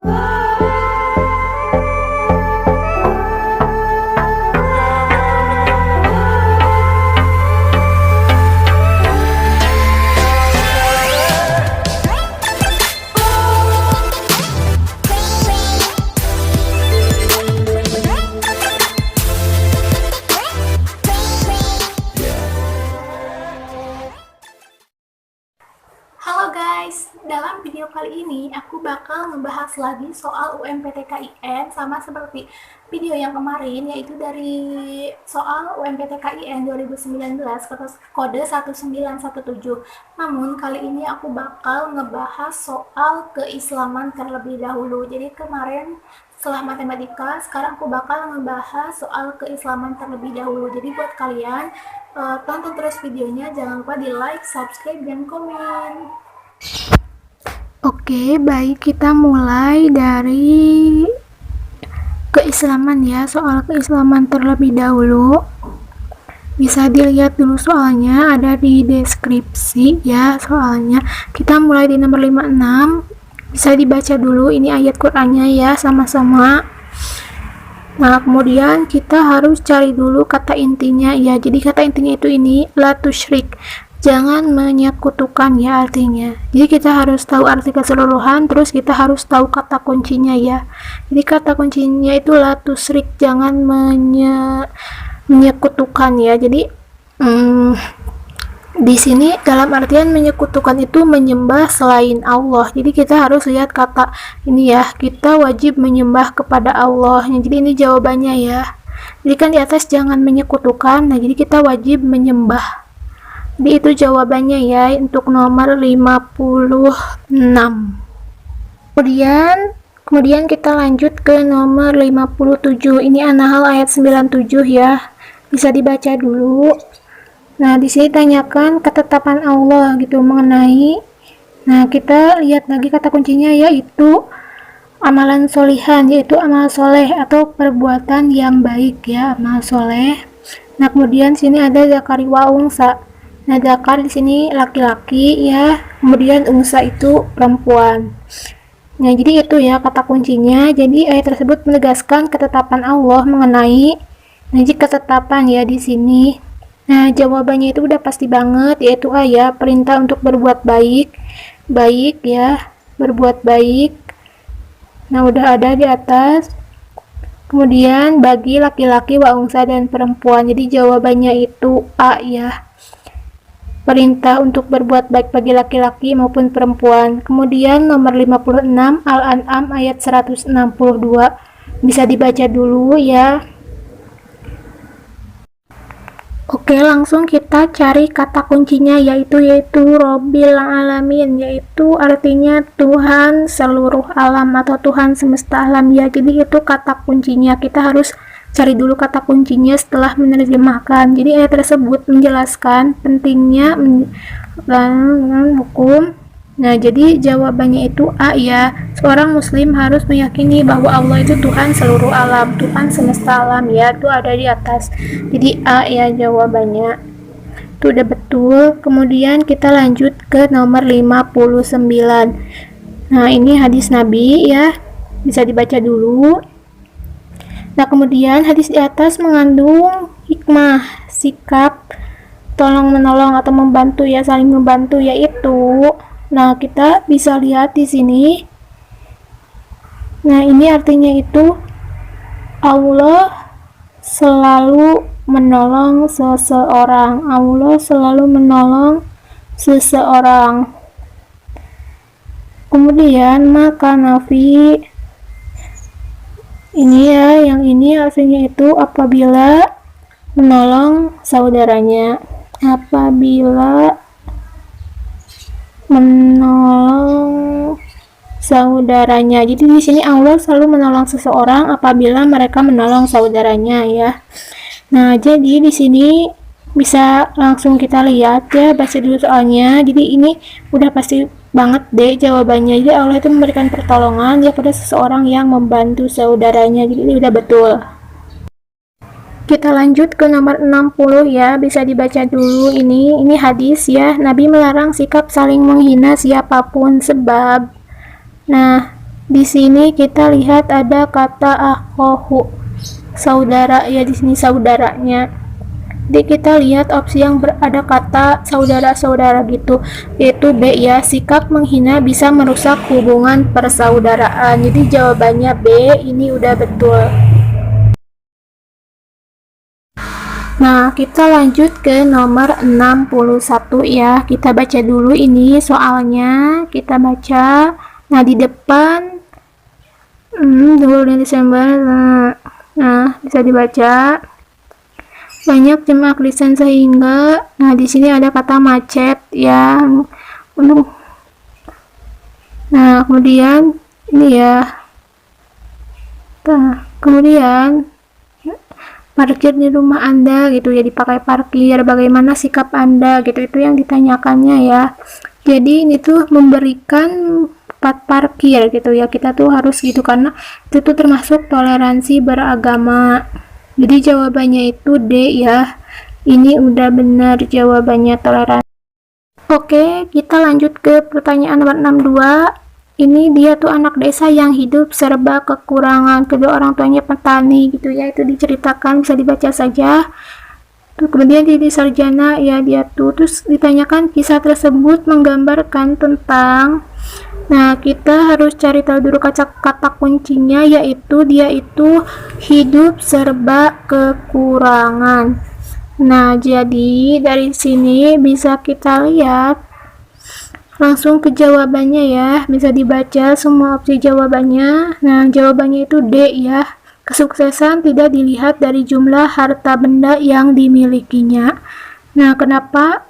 Halo guys, dalam video kali ini aku bakal ngebahas lagi soal UMPT KIN sama seperti video yang kemarin, yaitu dari soal UMPT KIN 2019 kode 1917. Namun kali ini aku bakal ngebahas soal keislaman terlebih dahulu. Jadi kemarin setelah matematika, sekarang aku bakal ngebahas soal keislaman terlebih dahulu. Jadi buat kalian, tonton terus videonya, jangan lupa di like, subscribe, dan komen. Oke, baik, kita mulai dari keislaman ya, soal keislaman terlebih dahulu. Bisa dilihat dulu soalnya, ada di deskripsi ya soalnya. Kita mulai di nomor 56, bisa dibaca dulu, ini ayat Qur'annya ya, sama-sama. Nah, kemudian kita harus cari dulu kata intinya ya. Jadi kata intinya itu ini, la tusyrik, jangan menyekutukan ya artinya. Jadi kita harus tahu arti keseluruhan, terus kita harus tahu kata kuncinya ya. Jadi kata kuncinya itu la tusyrik, jangan menyekutukan ya. Jadi di sini dalam artian menyekutukan itu menyembah selain Allah. Jadi kita harus lihat kata ini ya, kita wajib menyembah kepada Allah. Jadi ini jawabannya ya. Jadi kan di atas jangan menyekutukan, nah jadi kita wajib menyembah. Jadi itu jawabannya ya untuk nomor 56. Kemudian kita lanjut ke nomor 57. Ini An-Nahl ayat 97 ya. Bisa dibaca dulu. Nah, di sini tanyakan ketetapan Allah gitu mengenai. Nah, kita lihat lagi kata kuncinya yaitu amalan solihan, yaitu amal soleh atau perbuatan yang baik ya, amal soleh. Nah, kemudian sini ada zakari wa unsa. Nah, zakar di sini laki-laki ya, kemudian unsa itu perempuan. Nah, jadi itu ya kata kuncinya. Jadi ayat tersebut menegaskan ketetapan Allah mengenai ketetapan ya di sini. Nah, jawabannya itu udah pasti banget, yaitu A ya, perintah untuk berbuat baik. Baik ya, berbuat baik. Nah, udah ada di atas. Kemudian bagi laki-laki wa unsa dan perempuan. Jadi jawabannya itu A ya. Perintah untuk berbuat baik bagi laki-laki maupun perempuan. Kemudian nomor 56 Al-An'am ayat 162. Bisa dibaca dulu ya. Oke, langsung kita cari kata kuncinya yaitu Robbil Alamin, yaitu artinya Tuhan seluruh alam atau Tuhan semesta alam ya. Jadi itu kata kuncinya. Kita harus cari dulu kata kuncinya setelah menerjemahkan. Jadi ayat tersebut menjelaskan pentingnya hukum. Nah, jadi jawabannya itu A ya. Seorang muslim harus meyakini bahwa Allah itu Tuhan seluruh alam, Tuhan semesta alam ya. Itu ada di atas. Jadi A ya jawabannya. Itu udah betul. Kemudian kita lanjut ke nomor 59. Nah, ini hadis Nabi ya. Bisa dibaca dulu. Nah, kemudian hadis di atas mengandung hikmah, sikap tolong menolong atau membantu ya, saling membantu yaitu. Nah, kita bisa lihat di sini. Nah, ini artinya itu Allah selalu menolong seseorang. Allah selalu menolong seseorang. Kemudian maka nafi ini ya, yang ini artinya itu apabila menolong saudaranya. Apabila menolong saudaranya. Jadi di sini Allah selalu menolong seseorang apabila mereka menolong saudaranya ya. Nah, jadi di sini bisa langsung kita lihat ya, baca dulu soalnya. Jadi ini udah pasti banget deh jawabannya. Jadi Allah itu memberikan pertolongan ya pada seseorang yang membantu saudaranya. Jadi ini udah betul. Kita lanjut ke nomor 60 ya, bisa dibaca dulu ini hadis ya. Nabi melarang sikap saling menghina siapapun sebab. Nah, Di sini kita lihat ada kata akhohu, saudara ya, di sini saudaranya. Jadi kita lihat opsi yang ada kata saudara-saudara gitu, yaitu B ya, sikap menghina bisa merusak hubungan persaudaraan. Jadi jawabannya B, ini udah betul. Nah, kita lanjut ke nomor 61 ya. Kita baca dulu ini soalnya, kita baca. Nah, di depan 2 Desember. Nah, bisa dibaca. Banyak jemaah lisan sehingga, nah di sini ada kata macet ya. Nah, kemudian ini ya. Nah, kemudian parkir di rumah Anda gitu ya, dipakai parkir, bagaimana sikap Anda gitu, itu yang ditanyakannya ya. Jadi ini tuh memberikan tempat parkir gitu ya, kita tuh harus gitu karena itu tuh termasuk toleransi beragama. Jadi jawabannya itu D ya, ini udah benar jawabannya, toleransi. Oke, kita lanjut ke pertanyaan nomor 62. Ini dia tuh anak desa yang hidup serba kekurangan, kedua orang tuanya petani gitu ya, itu diceritakan, bisa dibaca saja. Tuh, kemudian jadi sarjana ya dia tuh, terus ditanyakan kisah tersebut menggambarkan tentang, nah kita harus cari tahu dulu kata kuncinya, yaitu dia itu hidup serba kekurangan. Nah jadi dari sini bisa kita lihat langsung ke jawabannya ya, bisa dibaca semua opsi jawabannya. Nah jawabannya itu D ya, kesuksesan tidak dilihat dari jumlah harta benda yang dimilikinya. Nah kenapa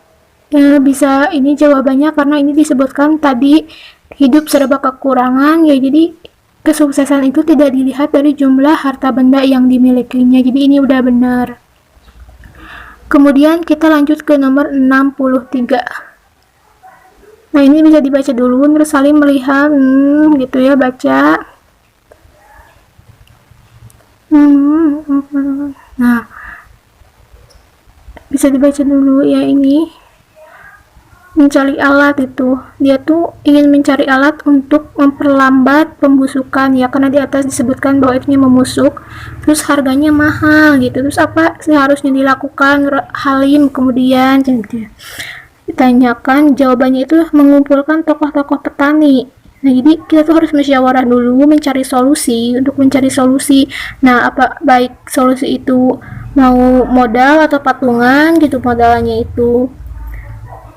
bisa ini jawabannya, karena ini disebutkan tadi hidup serba kekurangan ya, jadi kesuksesan itu tidak dilihat dari jumlah harta benda yang dimilikinya, jadi ini udah benar. Kemudian kita lanjut ke nomor 63. Nah ini bisa dibaca dulu, Nur Salim melihat gitu ya, baca. Nah bisa dibaca dulu ya, ini mencari alat, itu dia tuh ingin mencari alat untuk memperlambat pembusukan ya, karena di atas disebutkan bahwa itu memusuk, terus harganya mahal gitu, terus apa seharusnya dilakukan Halim kemudian gitu. Ditanyakan jawabannya itu mengumpulkan tokoh-tokoh petani. Nah jadi kita tuh harus musyawarah dulu, mencari solusi, untuk mencari solusi. Nah apa baik solusi itu mau modal atau patungan gitu, modalnya itu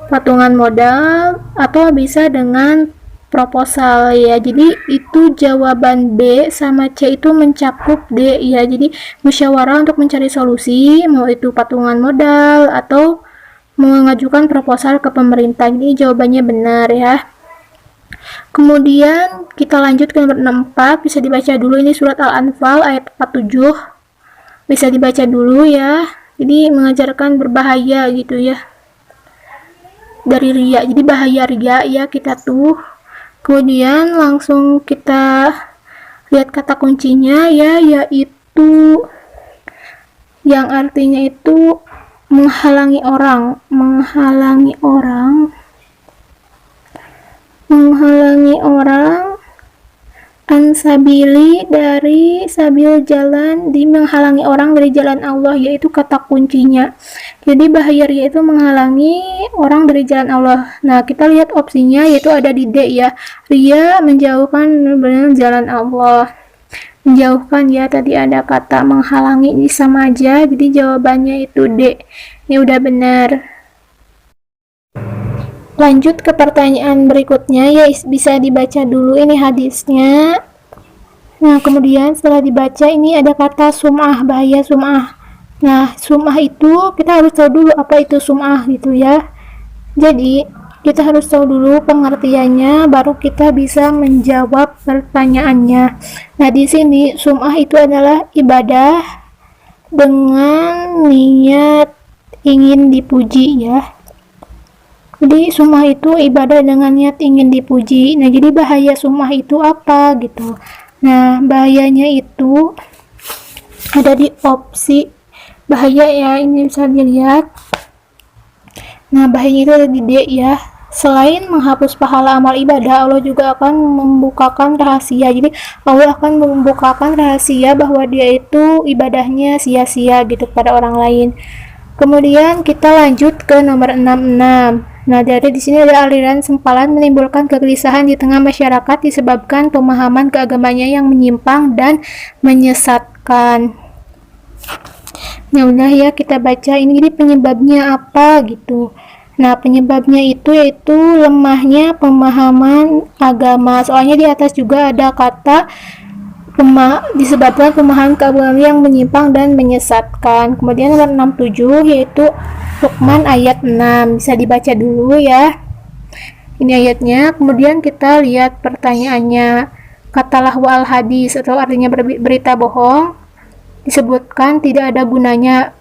patungan modal atau bisa dengan proposal ya. Jadi itu jawaban B sama C itu mencakup D ya, jadi musyawarah untuk mencari solusi, mau itu patungan modal atau mengajukan proposal ke pemerintah. Ini jawabannya benar ya. Kemudian kita lanjut ke nomor 64, bisa dibaca dulu, ini surat Al-Anfal ayat 47, bisa dibaca dulu ya. Jadi mengajarkan berbahaya gitu ya dari ria, jadi bahaya ria ya kita tuh. Kemudian langsung kita lihat kata kuncinya ya, yaitu yang artinya itu menghalangi orang, ansabili, dari sabil jalan, di menghalangi orang dari jalan Allah, yaitu kata kuncinya. Jadi bahaya ria itu menghalangi orang dari jalan Allah. Nah kita lihat opsinya, yaitu ada di D ya, ria menjauhkan jalan Allah, menjauhkan ya, tadi ada kata menghalangi, ini sama aja, jadi jawabannya itu D. Ini udah benar. Lanjut ke pertanyaan berikutnya ya, bisa dibaca dulu ini hadisnya. Nah kemudian setelah dibaca ini ada kata sum'ah, bahaya sum'ah. Nah sum'ah itu kita harus tahu dulu apa itu sum'ah gitu ya. Jadi kita harus tahu dulu pengertiannya, baru kita bisa menjawab pertanyaannya. Nah di sini sum'ah itu adalah ibadah dengan niat ingin dipuji ya. Jadi sum'ah itu ibadah dengan niat ingin dipuji. Nah jadi bahaya sum'ah itu apa gitu. Nah bahayanya itu ada di opsi bahaya ya, ini bisa dilihat. Nah bahayanya itu ada di D ya, Selain menghapus pahala amal ibadah, Allah juga akan membukakan rahasia. Jadi Allah akan membukakan rahasia bahwa dia itu ibadahnya sia-sia gitu kepada orang lain. Kemudian kita lanjut ke nomor 66. Nah, dari di sini ada aliran sempalan menimbulkan kegelisahan di tengah masyarakat disebabkan pemahaman keagamannya yang menyimpang dan menyesatkan. Nah, udah ya kita baca ini, jadi penyebabnya apa gitu. Nah, penyebabnya itu yaitu lemahnya pemahaman agama. Soalnya di atas juga ada kata disebabkan pemahaman keagamaan yang menyimpang dan menyesatkan. Kemudian nomor 67 yaitu Luqman ayat 6. Bisa dibaca dulu ya. Ini ayatnya. Kemudian kita lihat pertanyaannya. Katalah wal hadis atau artinya berita bohong disebutkan tidak ada gunanya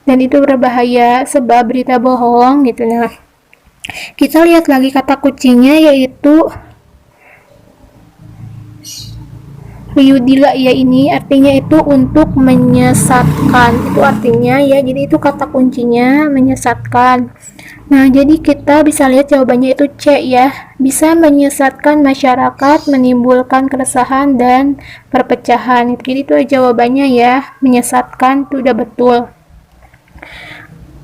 dan itu berbahaya sebab berita bohong gitu. Nah, kita lihat lagi kata kuncinya yaitu liyudila ya, ini artinya itu untuk menyesatkan, itu artinya ya, jadi itu kata kuncinya menyesatkan. Nah, jadi kita bisa lihat jawabannya itu C ya, bisa menyesatkan masyarakat, menimbulkan keresahan dan perpecahan. Jadi itu jawabannya ya, menyesatkan, itu udah betul.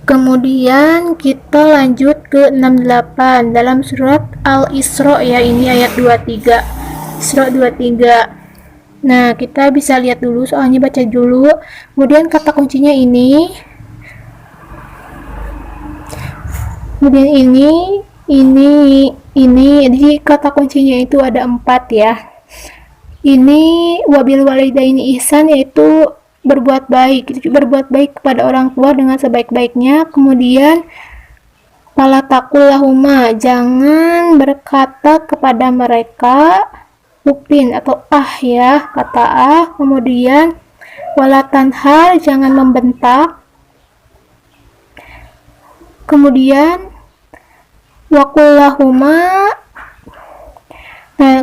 Kemudian kita lanjut ke 68 dalam surat Al-Isra ya, ini ayat 23. Isra 23. Nah, kita bisa lihat dulu soalnya, baca dulu. Kemudian kata kuncinya ini. Kemudian ini. Jadi kata kuncinya itu ada 4 ya. Ini wabil walidaini ihsan, yaitu berbuat baik kepada orang tua dengan sebaik-baiknya. Kemudian fala taqul lahuma, jangan berkata kepada mereka upin atau ya, kata kemudian wala tanhar, jangan membentak. Kemudian waqul lahuma,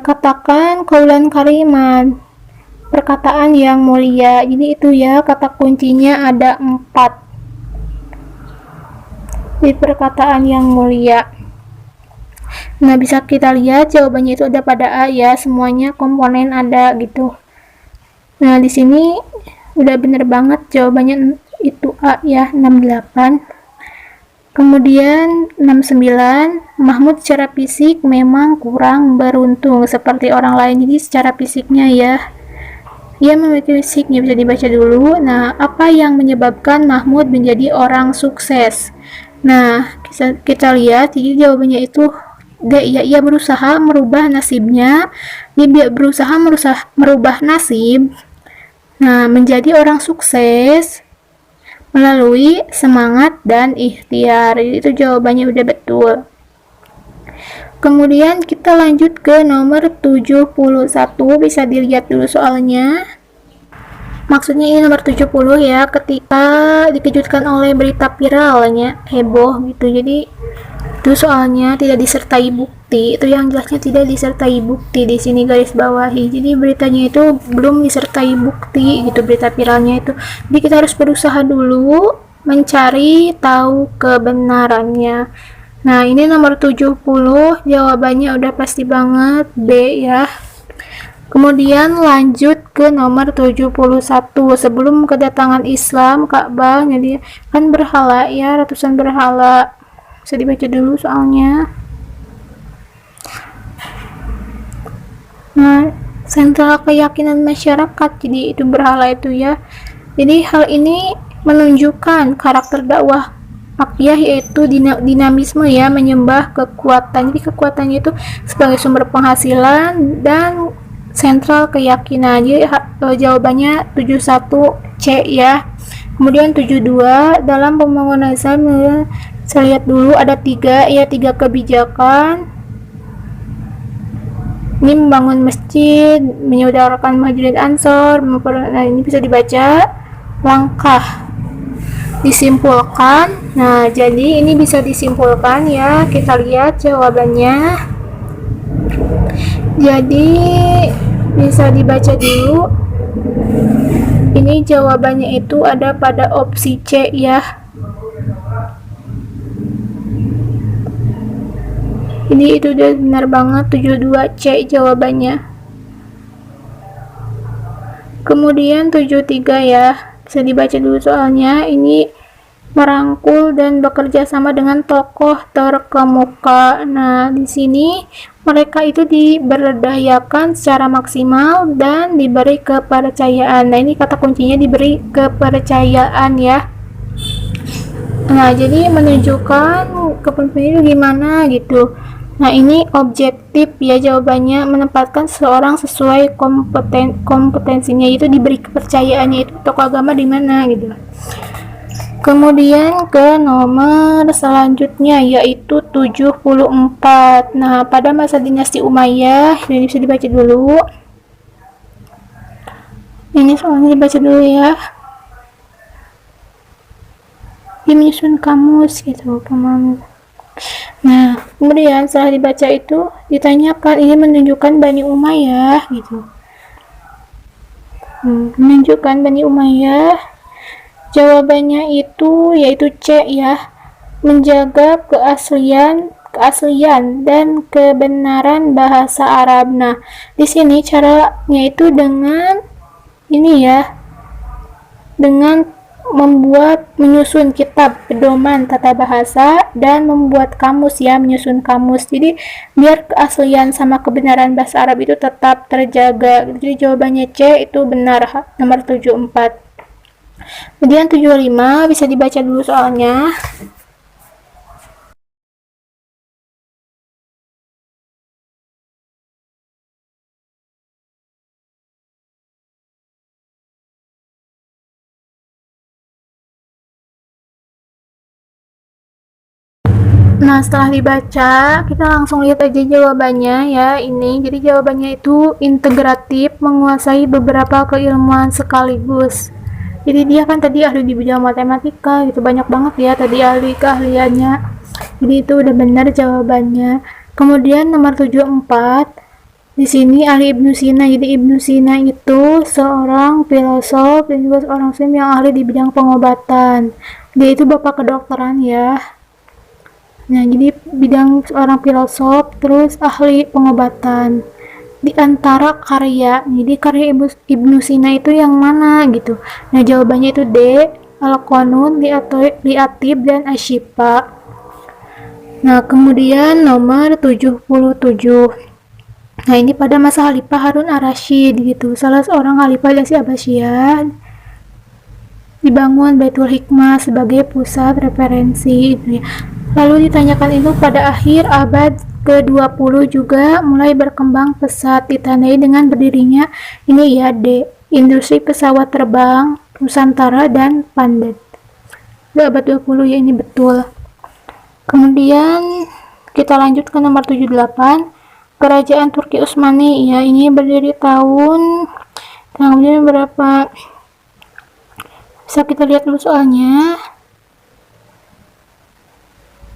katakan qaulan kariman, perkataan yang mulia. Jadi itu ya, kata kuncinya ada 4 di perkataan yang mulia. Nah, bisa kita lihat jawabannya itu ada pada A ya, semuanya komponen ada gitu. Nah, di sini udah bener banget jawabannya itu A ya, 68. Kemudian 69, Mahmud secara fisik memang kurang beruntung seperti orang lain. Jadi secara fisiknya ya, ia memiliki fisiknya, bisa dibaca dulu. Nah, apa yang menyebabkan Mahmud menjadi orang sukses? Nah, kita lihat, jadi jawabannya itu D ya, ia berusaha merubah nasibnya. Dia berusaha merubah nasib, nah, menjadi orang sukses melalui semangat dan ikhtiar. Itu jawabannya udah betul. Kemudian kita lanjut ke nomor 71, bisa dilihat dulu soalnya. Maksudnya ini nomor 70 ya, ketika dikejutkan oleh berita viralnya, heboh gitu. Jadi itu soalnya tidak disertai bukti. Itu yang jelasnya tidak disertai bukti di sini garis bawahi. Jadi beritanya itu belum disertai bukti gitu, berita viralnya itu. Jadi kita harus berusaha dulu mencari tahu kebenarannya. Nah, ini nomor 70, jawabannya udah pasti banget B ya. Kemudian lanjut ke nomor 71. Sebelum kedatangan Islam, Ka'bah jadi kan berhala ya, ratusan berhala. Bisa dibaca dulu soalnya. Nah, sentral keyakinan masyarakat, jadi itu berhala itu ya. Jadi hal ini menunjukkan karakter dakwah Makkiyah, yaitu dinamisme ya, menyembah kekuatan. Jadi kekuatannya itu sebagai sumber penghasilan dan sentral keyakinan. Jadi jawabannya 71 C ya. Kemudian 72, dalam pembangunan Islam, saya lihat dulu ada 3 ya, 3 kebijakan. Ini membangun masjid, menyaudarakan Muhajirin Ansor. Nah, ini bisa dibaca langkah disimpulkan. Nah, jadi ini bisa disimpulkan ya. Kita lihat jawabannya. Jadi bisa dibaca dulu. Ini jawabannya itu ada pada opsi C ya. Ini itu udah benar banget, 72C jawabannya. Kemudian 73 ya, bisa dibaca dulu soalnya. Ini merangkul dan bekerja sama dengan tokoh terkemuka. Nah, di sini mereka itu diberdayakan secara maksimal dan diberi kepercayaan. Nah, ini kata kuncinya, diberi kepercayaan ya. Nah, jadi menunjukkan kepemimpinan itu gimana gitu. Nah, ini objektif ya jawabannya, menempatkan seseorang sesuai kompetensinya, itu diberi kepercayaannya, itu tokoh agama di mana gitu. Kemudian ke nomor selanjutnya yaitu 74. Nah, pada masa dinasti Umayyah, ini bisa dibaca dulu. Ini soalnya dibaca dulu ya. Dia menyusun kamus gitu, pemahaman. Nah, kemudian setelah dibaca itu ditanyakan, ini menunjukkan Bani Umayyah gitu. Menunjukkan Bani Umayyah. Jawabannya itu yaitu C ya, menjaga keaslian dan kebenaran bahasa Arab. Nah, di sini caranya itu dengan ini ya, dengan menyusun kitab pedoman tata bahasa dan membuat kamus ya, menyusun kamus. Jadi biar keaslian sama kebenaran bahasa Arab itu tetap terjaga. Jadi jawabannya C itu benar, nomor 74. Kemudian 75 bisa dibaca dulu soalnya. Nah, setelah dibaca, kita langsung lihat aja jawabannya ya, ini. Jadi jawabannya itu integratif, menguasai beberapa keilmuan sekaligus. Jadi dia kan tadi ahli di bidang matematika gitu, banyak banget ya tadi keahliannya. Jadi itu udah benar jawabannya. Kemudian nomor 74, di sini ahli Ibnu Sina. Jadi Ibnu Sina itu seorang filosof dan juga seorang muslim yang ahli di bidang pengobatan. Dia itu bapak kedokteran ya. Nah, jadi bidang seorang filosof, terus ahli pengobatan. Di antara karya, jadi karya Ibnu Sina itu yang mana gitu. Nah, jawabannya itu D, Al-Qanun, Li'atib, dan Asyifa. Nah, kemudian nomor 77. Nah, ini pada masa Khalifah Harun ar-Rasyid gitu. Salah seorang khalifah dari Abbasiyah, dibangun Baitul Hikmah sebagai pusat referensi gitu ya. Lalu ditanyakan itu pada akhir abad ke-20 juga mulai berkembang pesat, ditandai dengan berdirinya ini ya D, industri pesawat terbang Nusantara dan Pandet. Di abad 20 ya, ini betul. Kemudian kita lanjut ke nomor 78, Kerajaan Turki Utsmani ya, ini berdiri tahun berapa, bisa kita lihat dulu soalnya.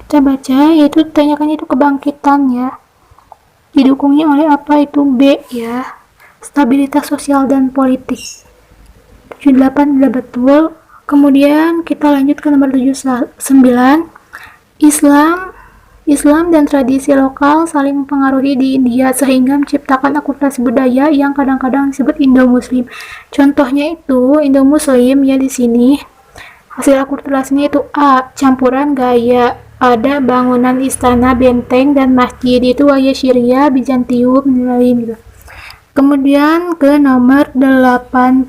Kita baca, yaitu ditanyakan itu kebangkitan ya, didukungnya oleh apa, itu B ya, stabilitas sosial dan politik. 78 udah betul. Kemudian kita lanjut ke nomor 79, Islam dan tradisi lokal saling mempengaruhi di India sehingga menciptakan akulturasi budaya yang kadang-kadang disebut Indo-Muslim. Contohnya itu Indo-Muslim ya, di sini hasil akulturasinya itu A, campuran gaya, ada bangunan istana, benteng, dan masjid, itu gaya Syria, Bizantium, dan lain gitu. Kemudian ke nomor 80.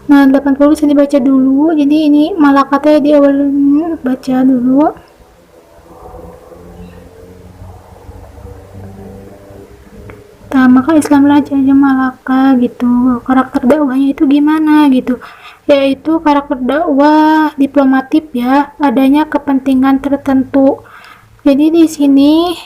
Nah, 80 bisa dibaca dulu. Jadi ini malakatnya di awal, baca dulu. Nah, maka Islam Raja Malaka gitu. Karakter dakwahnya itu gimana gitu, yaitu karakter dakwah diplomatif ya, adanya kepentingan tertentu. Jadi di sini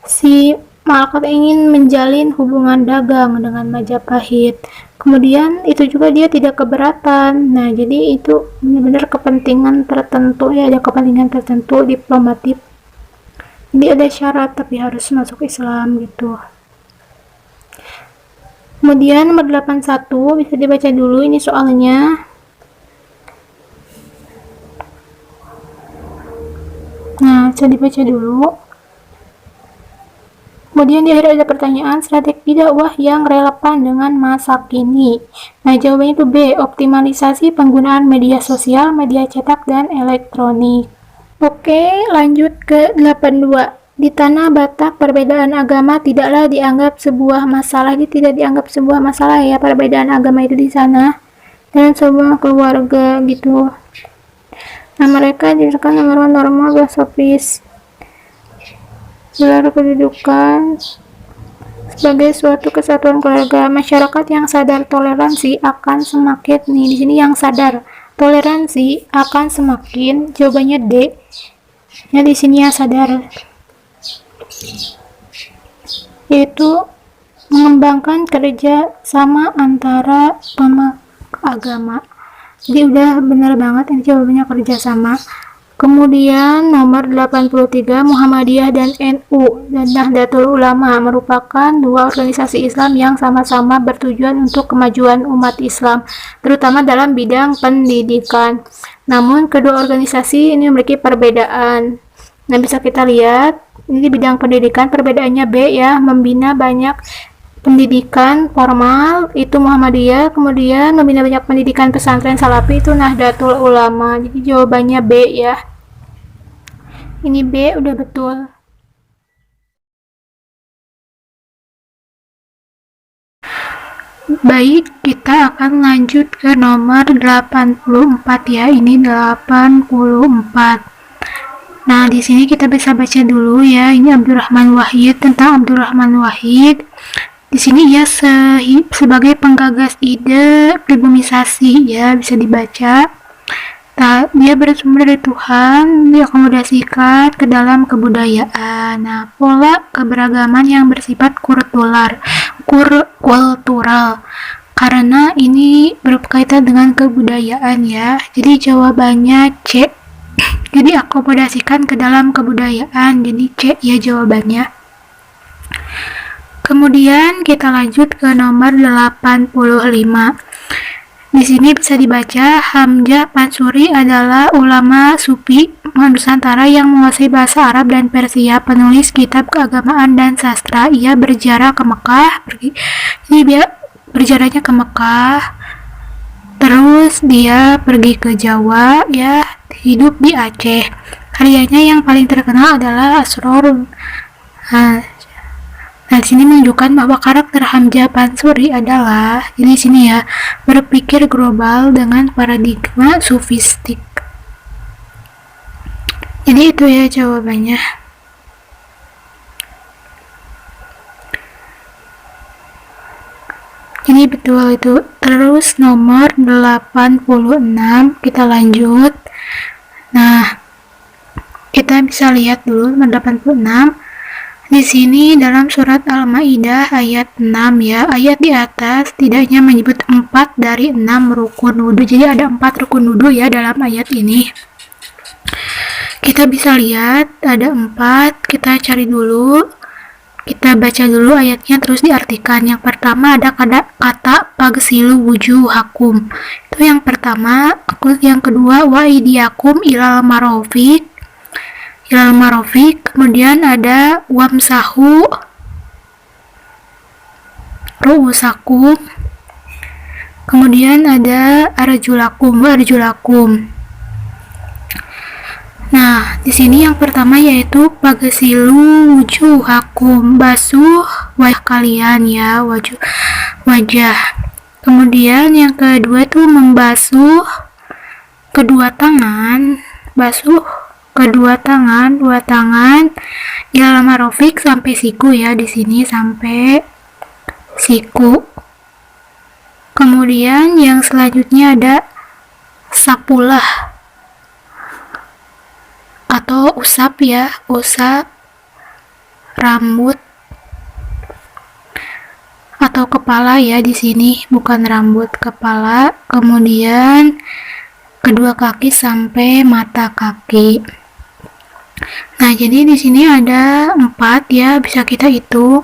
si Malakat ingin menjalin hubungan dagang dengan Majapahit. Kemudian itu juga dia tidak keberatan. Nah, jadi itu benar-benar kepentingan tertentu ya, ada kepentingan tertentu diplomatif. Jadi ada syarat tapi harus masuk Islam gitu. Kemudian nomor 81 bisa dibaca dulu ini soalnya. Nah, bisa dibaca dulu. Kemudian di akhir ada pertanyaan strategi dakwah yang relevan dengan masa kini. Nah, jawabannya itu B, optimalisasi penggunaan media sosial, media cetak, dan elektronik. Oke, lanjut ke 82. Di tanah Batak, perbedaan agama tidaklah dianggap sebuah masalah. Ini tidak dianggap sebuah masalah ya, perbedaan agama itu di sana. Dan sebuah keluarga gitu. Nah, mereka diberikan norma-norma filosofis gelar kedudukan sebagai suatu kesatuan keluarga. Masyarakat yang sadar toleransi akan semakin di sini yang sadar toleransi akan semakin, jawabannya D. Ya di sini ya sadar, yaitu mengembangkan kerja sama antara agama. Jadi udah benar banget ini jawabannya kerjasama. Kemudian nomor 83, Muhammadiyah dan NU dan Nahdlatul Ulama merupakan dua organisasi Islam yang sama-sama bertujuan untuk kemajuan umat Islam, terutama dalam bidang pendidikan. Namun kedua organisasi ini memiliki perbedaan. Nah, bisa kita lihat ini di bidang pendidikan perbedaannya B ya, membina banyak pendidikan formal itu Muhammadiyah, kemudian membina banyak pendidikan pesantren salafi itu Nahdlatul Ulama. Jadi jawabannya B ya. Ini B udah betul. Baik, kita akan lanjut ke nomor 84 ya. Ini 84. Nah, di sini kita bisa baca dulu ya. Ini Abdurrahman Wahid, tentang Abdurrahman Wahid. Di sini ia sebagai penggagas ide pribumisasi ya, bisa dibaca. Dia bersumber dari Tuhan, diakomodasikan ke dalam kebudayaan. Nah, pola keberagaman yang bersifat kultural, karena ini berkaitan dengan kebudayaan ya. Jadi jawabannya C. Jadi akomodasikan ke dalam kebudayaan. Jadi C ya jawabannya. Kemudian kita lanjut ke nomor 85. Di sini bisa dibaca Hamzah Pansuri adalah ulama sufi Nusantara yang menguasai bahasa Arab dan Persia, penulis kitab keagamaan dan sastra. Ia berjarah ke Mekah, berjarahnya ke Mekah. Terus dia pergi ke Jawa ya, hidup di Aceh. Karyanya yang paling terkenal adalah Asror. Nah, di sini menunjukkan bahwa karakter Hamzah Pansuri adalah di sini ya, berpikir global dengan paradigma sufistik. Jadi itu ya jawabannya. Ini betul itu. Terus nomor 86 kita lanjut. Nah, kita bisa lihat dulu nomor 86. Di sini dalam surat Al-Maidah ayat 6 ya, ayat di atas tidaknya menyebut 4 dari 6 rukun wudu. Jadi ada 4 rukun wudu ya dalam ayat ini. Kita bisa lihat ada 4, kita cari dulu. Kita baca dulu ayatnya terus diartikan. Yang pertama ada kata pagsilu wujuhakum. Itu yang pertama. Yang kedua wa idiyakum ilal marafiq. Kemudian ada wamsahu ru'usakum, kemudian ada arjulakum. Nah, di sini yang pertama yaitu pagsilu wujuhakum, basuh wajah kalian ya, wajah. Kemudian yang kedua itu membasuh kedua tangan, basuh kedua tangan, dua tangan ilal marafiq sampai siku ya, di sini sampai siku. Kemudian yang selanjutnya ada sapulah atau usap ya, usap rambut atau kepala ya, di sini bukan rambut, kepala. Kemudian kedua kaki sampai mata kaki. Nah, jadi di sini ada 4 ya, bisa kita hitung.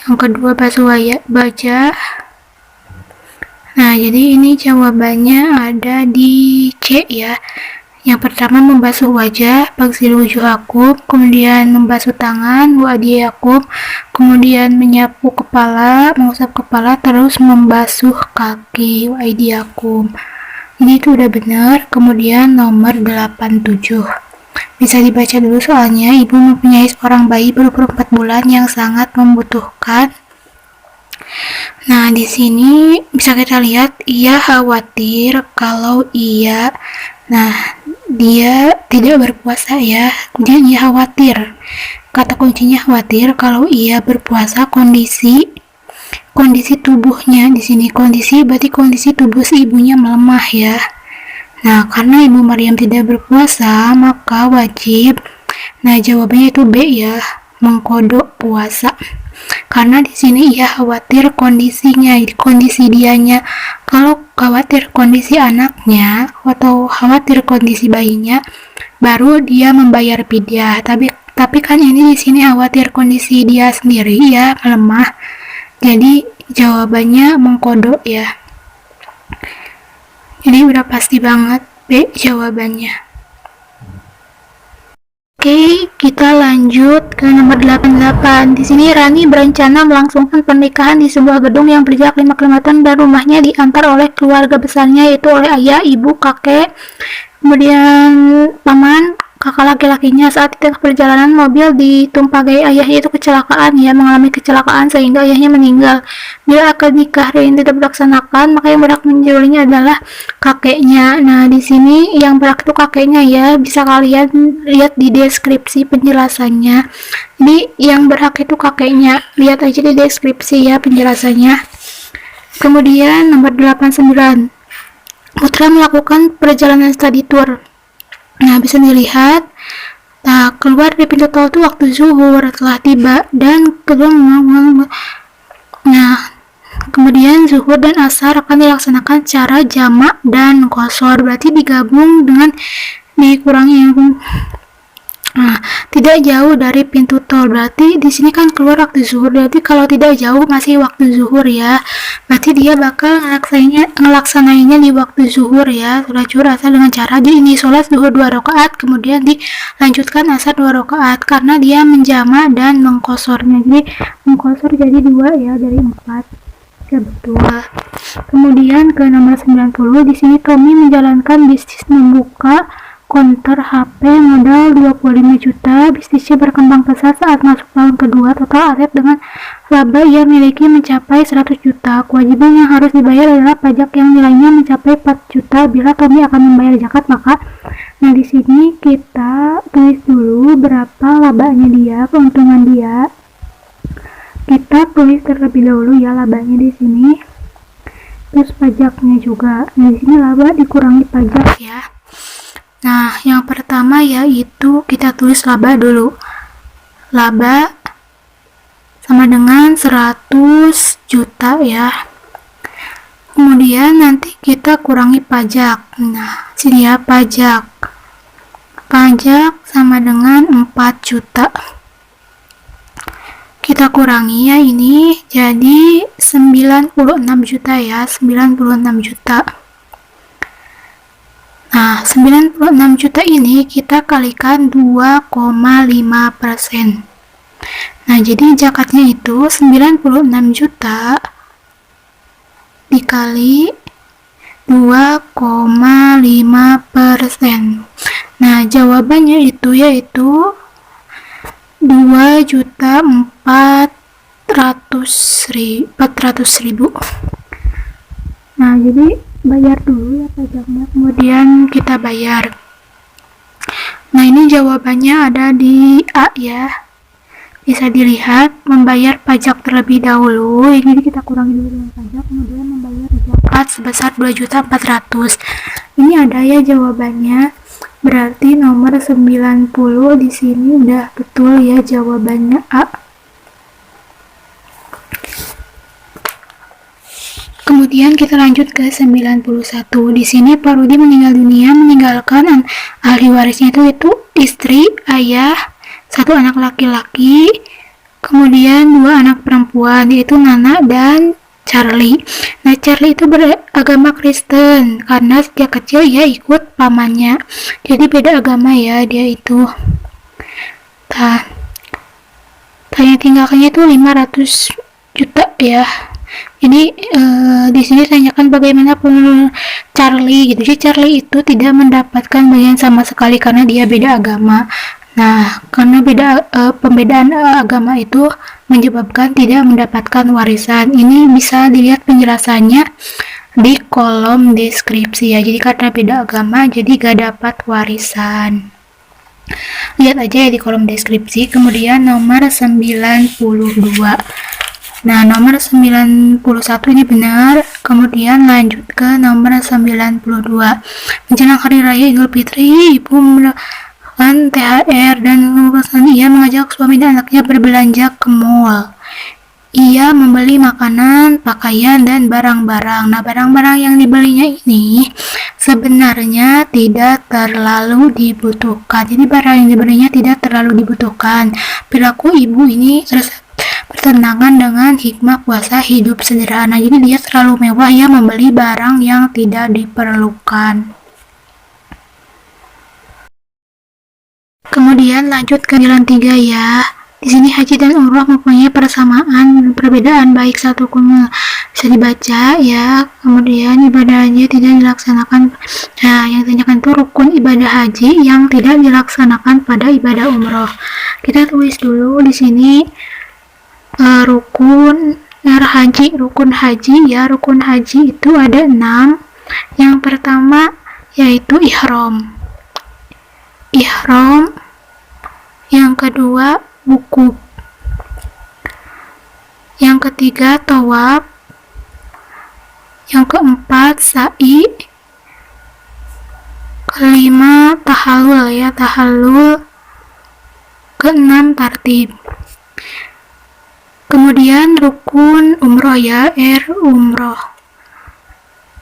Yang kedua basuh wajah. Nah, jadi ini jawabannya ada di C ya. Yang pertama membasuh wajah, bagsilu wujuhakum, kemudian membasuh tangan, wa aydiyakum, kemudian menyapu kepala, mengusap kepala, terus membasuh kaki, wa aydiyakum. Ini itu udah benar. Kemudian nomor 87. Bisa dibaca dulu soalnya. Ibu mempunyai seorang bayi berumur 4 bulan yang sangat membutuhkan. Nah, di sini bisa kita lihat ia khawatir kalau dia tidak berpuasa ya. Kemudian ia khawatir. Kata kuncinya khawatir kalau ia berpuasa kondisi tubuhnya. Di sini kondisi berarti kondisi tubuh si ibunya melemah ya. Nah, karena Ibu Maryam tidak berpuasa, maka wajib. Nah, jawabannya itu B ya, mengkodok puasa. Karena di sini ia khawatir kondisinya, kondisi dianya. Kalau khawatir kondisi anaknya atau khawatir kondisi bayinya, baru dia membayar fidyah. Tapi kan ini di sini khawatir kondisi dia sendiri ya, melemah. Jadi jawabannya mengkodok ya. Ini udah pasti banget B jawabannya. Oke, kita lanjut ke nomor 88. Di sini Rani berencana melangsungkan pernikahan di sebuah gedung yang berjarak 5 km dan rumahnya diantar oleh keluarga besarnya, yaitu oleh ayah, ibu, kakek, kemudian paman, kakak laki-lakinya. Saat di tengah perjalanan, mobil ditumpangi ayahnya itu kecelakaan ya, mengalami kecelakaan sehingga ayahnya meninggal. Bila akad nikah ini tidak dilaksanakan, maka yang berhak menjualnya adalah kakeknya. Nah, di sini yang berhak itu kakeknya ya, bisa kalian lihat di deskripsi penjelasannya. Jadi yang berhak itu kakeknya, lihat aja di deskripsi ya penjelasannya. Kemudian nomor 89, Putra melakukan perjalanan study tour. Nah, bisa dilihat, keluar dari pintu tol itu waktu zuhur telah tiba dan kemudian zuhur dan asar akan dilaksanakan secara jamak dan qashar, berarti digabung dengan dikurangi. Tidak jauh dari pintu tol, berarti di sini kan keluar waktu zuhur, berarti kalau tidak jauh masih waktu zuhur ya, berarti dia bakal ngelaksanainya di waktu zuhur ya, sholat asar dengan cara ini sholat zuhur 2 rakaat, kemudian dilanjutkan asar 2 rakaat, karena dia menjama dan mengkosornya, jadi mengkosor jadi 2 ya dari 4 ya, betul. Kemudian ke nomor 90, di sini Tommy menjalankan bisnis membuka konter HP modal 25 juta. Bisnisnya berkembang pesat saat masuk tahun kedua. Total aset dengan laba ia miliki mencapai 100 juta. Kewajiban yang harus dibayar adalah pajak yang nilainya mencapai 4 juta. Bila Tommy akan membayar zakat, maka di sini kita tulis dulu berapa labanya dia, keuntungan dia. Kita tulis terlebih dahulu ya labanya di sini. Terus pajaknya juga. Di sini laba dikurangi pajak ya. Nah, yang pertama yaitu kita tulis laba dulu. Laba sama dengan 100 juta ya. Kemudian nanti kita kurangi pajak. Nah, sini ya pajak. Pajak sama dengan 4 juta. Kita kurangi ya ini jadi 96 juta ya, 96 juta. Nah, 96 juta ini kita kalikan 2,5%. Nah, jadi zakatnya itu 96 juta dikali 2,5%. Nah, jawabannya itu yaitu 2.400.000. Nah, jadi bayar dulu ya pajaknya, kemudian kita bayar. Nah, ini jawabannya ada di A ya, bisa dilihat membayar pajak terlebih dahulu. Jadi kita kurangi dulu dengan pajak, kemudian membayar zakat sebesar 2.400.000. Ini ada ya jawabannya, berarti nomor 90 di sini udah betul ya jawabannya A. Kemudian kita lanjut ke 91. Di sini Pak Rudi meninggal dunia meninggalkan ahli warisnya itu istri, ayah, 1 anak laki-laki, kemudian 2 anak perempuan yaitu Nana dan Charlie. Nah, Charlie itu beragama Kristen karena sejak kecil ia ikut pamannya. Jadi beda agama ya dia itu. Nah, tanya tinggalkannya itu 500 juta ya. Jadi di sini tanyakan bagaimana Charlie gitu. Jadi Charlie itu tidak mendapatkan bagian sama sekali karena dia beda agama. Nah, karena pembedaan agama itu menyebabkan tidak mendapatkan warisan. Ini bisa dilihat penjelasannya di kolom deskripsi ya. Jadi karena beda agama jadi gak dapat warisan. Lihat aja ya di kolom deskripsi. Kemudian nomor 92. Nah, nomor 91 ini benar. Kemudian lanjut ke nomor 92. Menjelang Hari Raya Idul Fitri, Ibu melakukan THR dan ia mengajak suami dan anaknya berbelanja ke mall. Ia membeli makanan, pakaian, dan barang-barang. Nah, barang-barang yang dibelinya ini sebenarnya tidak terlalu dibutuhkan. Jadi, barang yang dibelinya tidak terlalu dibutuhkan. Perilaku ibu ini bertentangan dengan hikmah puasa hidup sederhana. Jadi, dia terlalu mewah, ia membeli barang yang tidak diperlukan. Kemudian lanjut ke jalan 3 ya. Di sini haji dan umroh mempunyai persamaan perbedaan baik satu bisa dibaca ya. Kemudian ibadahnya tidak dilaksanakan. Nah, yang ditanyakan itu rukun ibadah haji yang tidak dilaksanakan pada ibadah umroh. Kita tulis dulu di sini rukun haji ya. Rukun haji itu ada 6. Yang pertama yaitu ihram. Yang kedua wukuf. Yang ketiga tawaf. Yang keempat sa'i. Kelima tahallul. Keenam tartib. Kemudian rukun umroh ya, umroh.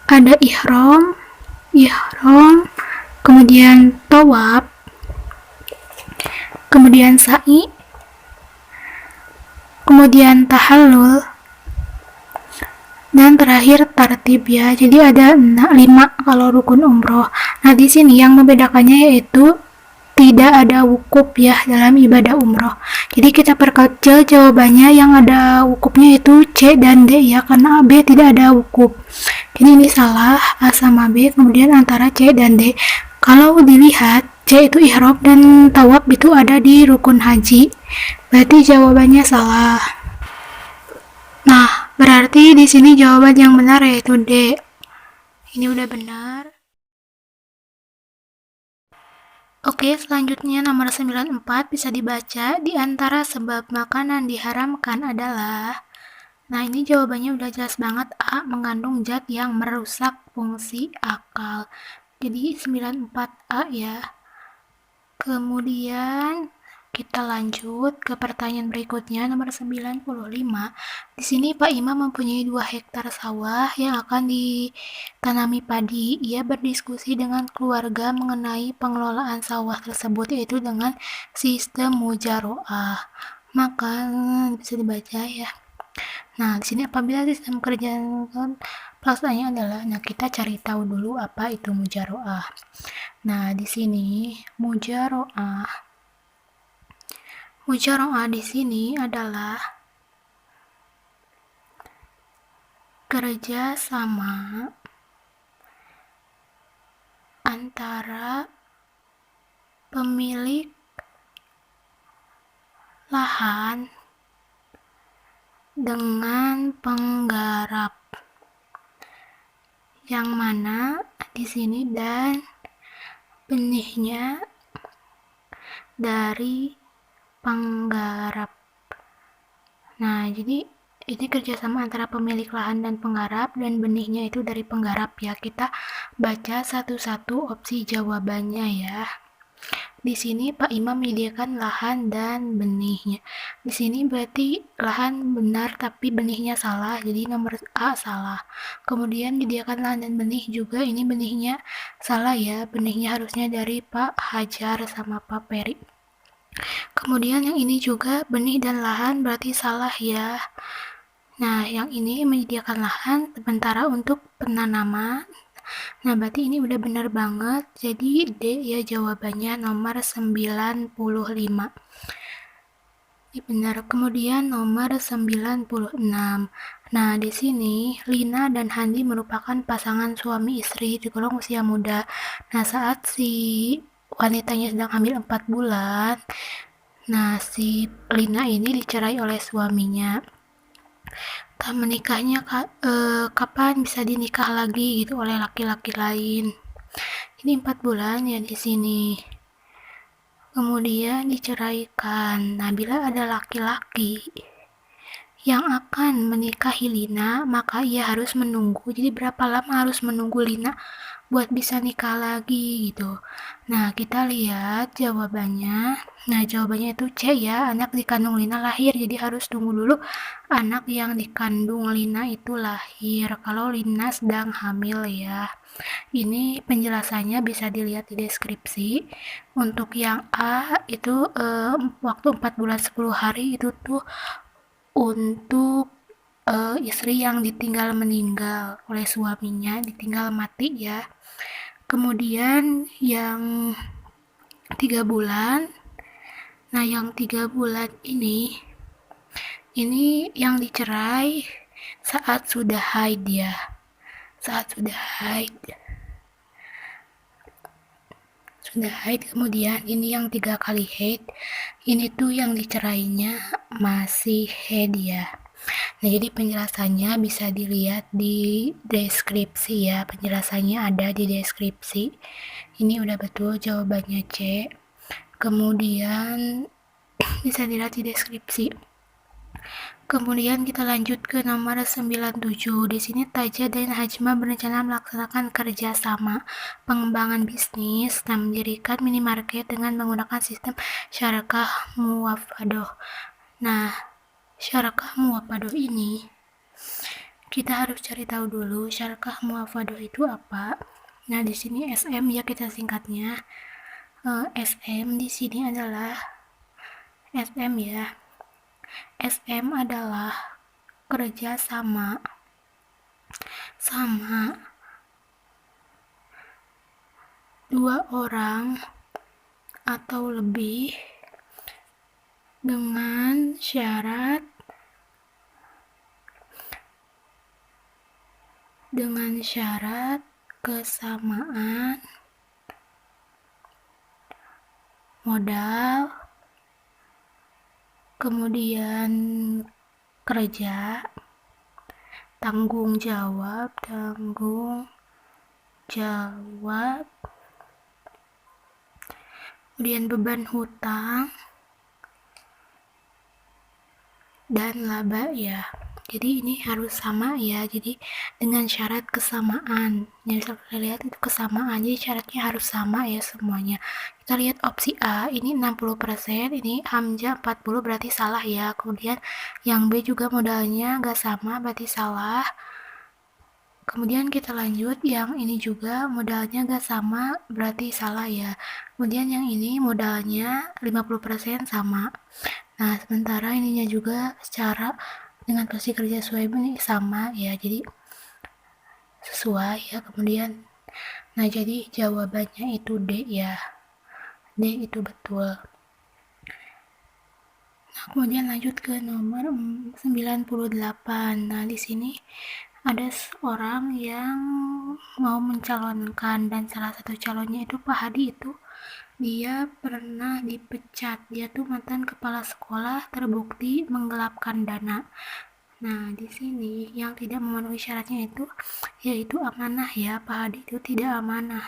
Ada ihram, kemudian tawaf, kemudian sa'i, kemudian tahallul, dan terakhir tartib ya. Jadi ada 5 kalau rukun umroh. Nah, di sini yang membedakannya yaitu tidak ada wukuf ya dalam ibadah umroh. Jadi kita perkecil jawabannya, yang ada wukufnya itu C dan D ya, karena B tidak ada wukuf. Jadi ini salah, A sama B, kemudian antara C dan D. Kalau dilihat C itu ihram dan tawaf itu ada di rukun haji, berarti jawabannya salah. Nah, berarti di sini jawaban yang benar yaitu D. Ini udah benar. Oke, selanjutnya nomor 94 bisa dibaca. Di antara sebab makanan diharamkan adalah. Nah, ini jawabannya udah jelas banget. A. Mengandung zat yang merusak fungsi akal. Jadi 94A ya. Kemudian kita lanjut ke pertanyaan berikutnya, nomor 95. Di sini Pak Imam mempunyai 2 hektar sawah yang akan ditanami padi. Ia berdiskusi dengan keluarga mengenai pengelolaan sawah tersebut, yaitu dengan sistem mujaroah. Maka bisa dibaca ya. Nah, di sini apabila sistem kerja pelaksanaannya adalah, nah kita cari tahu dulu apa itu mujaroah. Nah, di sini mujaroah di sini adalah kerja sama antara pemilik lahan dengan penggarap, yang mana di sini dan benihnya dari penggarap. Nah, jadi ini kerjasama antara pemilik lahan dan penggarap, dan benihnya itu dari penggarap ya. Kita baca satu-satu opsi jawabannya ya. Di sini Pak Imam menyediakan lahan dan benihnya. Di sini berarti lahan benar tapi benihnya salah, jadi nomor A salah. Kemudian menyediakan lahan dan benih juga, ini benihnya salah ya. Benihnya harusnya dari Pak Hajar sama Pak Peri. Kemudian yang ini juga benih dan lahan berarti salah ya. Nah, yang ini menyediakan lahan sementara untuk penanaman. Nah, berarti ini udah benar banget. Jadi D ya jawabannya nomor 95. Ini benar. Kemudian nomor 96. Nah, di sini Lina dan Handi merupakan pasangan suami istri tergolong usia muda. Nah, saat si wanitanya sedang hamil 4 bulan, nah si Lina ini dicerai oleh suaminya. Menikahnya kapan bisa dinikah lagi gitu oleh laki-laki lain. Ini 4 bulan ya di sini. Kemudian diceraikan. Nah, bila ada laki-laki yang akan menikahi Lina, maka ia harus menunggu. Jadi berapa lama harus menunggu Lina buat bisa nikah lagi gitu. Nah, kita lihat jawabannya. Nah, jawabannya itu C ya, anak dikandung Lina lahir. Jadi harus tunggu dulu anak yang dikandung Lina itu lahir. Kalau Lina sedang hamil ya. Ini penjelasannya bisa dilihat di deskripsi. Untuk yang A itu waktu 4 bulan 10 hari itu tuh untuk istri yang ditinggal meninggal oleh suaminya, ditinggal mati ya. Kemudian yang 3 bulan, nah yang 3 bulan ini yang dicerai saat sudah haid ya, saat sudah haid. Sudah haid, kemudian ini yang 3 kali haid, ini tuh yang dicerainya masih haid ya. Nah, jadi penjelasannya bisa dilihat di deskripsi ya. Penjelasannya ada di deskripsi. Ini udah betul jawabannya C. Kemudian bisa dilihat di deskripsi. Kemudian kita lanjut ke nomor 97. Di sini Taja dan Hajma berencana melaksanakan kerjasama pengembangan bisnis dan mendirikan minimarket dengan menggunakan sistem syarakah muwafadoh. Nah, syarakah muwafadoh ini kita harus cari tahu dulu syarakah muwafadoh itu apa. Nah, di sini SM ya kita singkatnya. SM di sini adalah SM ya. SM adalah kerja sama dua orang atau lebih dengan syarat kesamaan modal, kemudian kerja, tanggung jawab, kemudian beban hutang, dan laba ya. Jadi ini harus sama ya, jadi dengan syarat kesamaan. Yang bisa kita lihat itu kesamaan, jadi syaratnya harus sama ya semuanya. Kita lihat opsi A, ini 60%, ini Hamzah 40 berarti salah ya. Kemudian yang B juga modalnya gak sama berarti salah. Kemudian kita lanjut, yang ini juga modalnya gak sama berarti salah ya. Kemudian yang ini modalnya 50% sama. Nah, sementara ininya juga secara dengan posisi kerja sesuai ini sama ya, jadi sesuai ya. Kemudian nah, jadi jawabannya itu D ya, D itu betul. Nah, kemudian lanjut ke nomor 98. Nah, di sini ada seorang yang mau mencalonkan, dan salah satu calonnya itu Pak Hadi itu dia pernah dipecat. Dia tuh mantan kepala sekolah terbukti menggelapkan dana. Nah, di sini yang tidak memenuhi syaratnya itu yaitu amanah ya. Pak Hadi itu tidak amanah.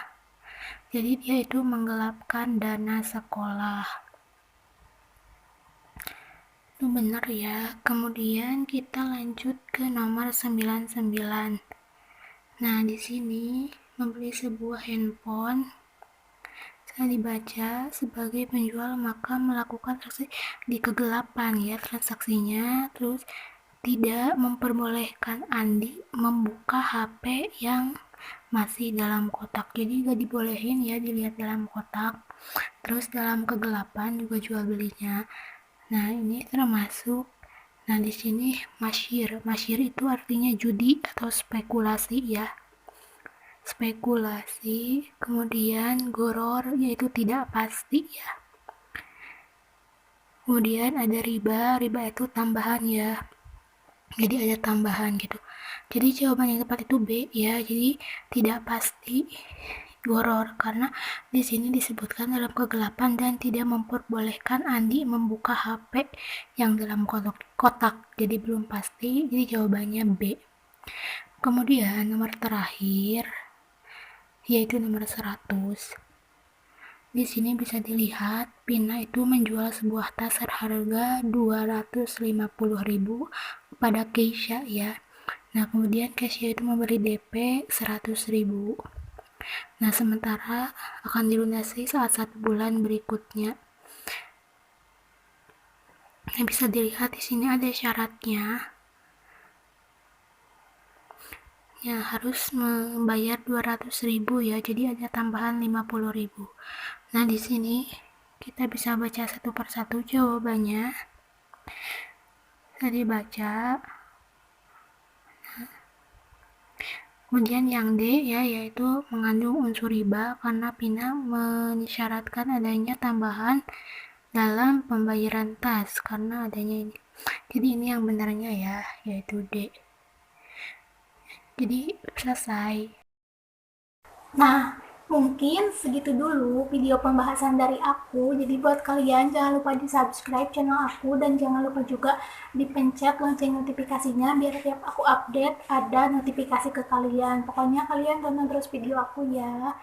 Jadi dia itu menggelapkan dana sekolah. Itu benar ya. Kemudian kita lanjut ke nomor 99. Nah, di sini membeli sebuah handphone saya dibaca sebagai penjual maka melakukan transaksi di kegelapan ya transaksinya, terus tidak memperbolehkan Andi membuka HP yang masih dalam kotak, jadi gak dibolehin ya dilihat dalam kotak, terus dalam kegelapan juga jual belinya. Nah, ini termasuk, Nah, di sini masyir. Masyir itu artinya judi atau spekulasi ya. Spekulasi, kemudian goror yaitu tidak pasti ya. Kemudian ada riba, riba itu tambahan ya. Jadi ada tambahan gitu. Jadi jawaban yang tepat itu B ya. Jadi tidak pasti goror karena di sini disebutkan dalam kegelapan dan tidak memperbolehkan Andi membuka HP yang dalam kotak. Jadi belum pasti. Jadi jawabannya B. Kemudian nomor terakhir yaitu nomor 100. Di sini bisa dilihat Pina itu menjual sebuah tas harga 250.000 kepada Keisha ya. Nah, kemudian Keisha itu memberi DP 100.000. Nah, sementara akan dilunasi saat 1 bulan berikutnya. Nah, bisa dilihat di sini ada syaratnya. Ya, harus membayar 200.000 ya. Jadi ada tambahan 50.000. Nah, di sini kita bisa baca satu persatu jawabannya. Tadi baca. Kemudian yang D ya, yaitu mengandung unsur riba karena Pina mensyaratkan adanya tambahan dalam pembayaran tas karena adanya ini. Jadi ini yang benarnya ya, yaitu D. Jadi selesai. Nah, mungkin segitu dulu video pembahasan dari aku. Jadi buat kalian jangan lupa di subscribe channel aku dan jangan lupa juga dipencet lonceng notifikasinya biar tiap aku update ada notifikasi ke kalian. Pokoknya kalian tonton terus video aku ya.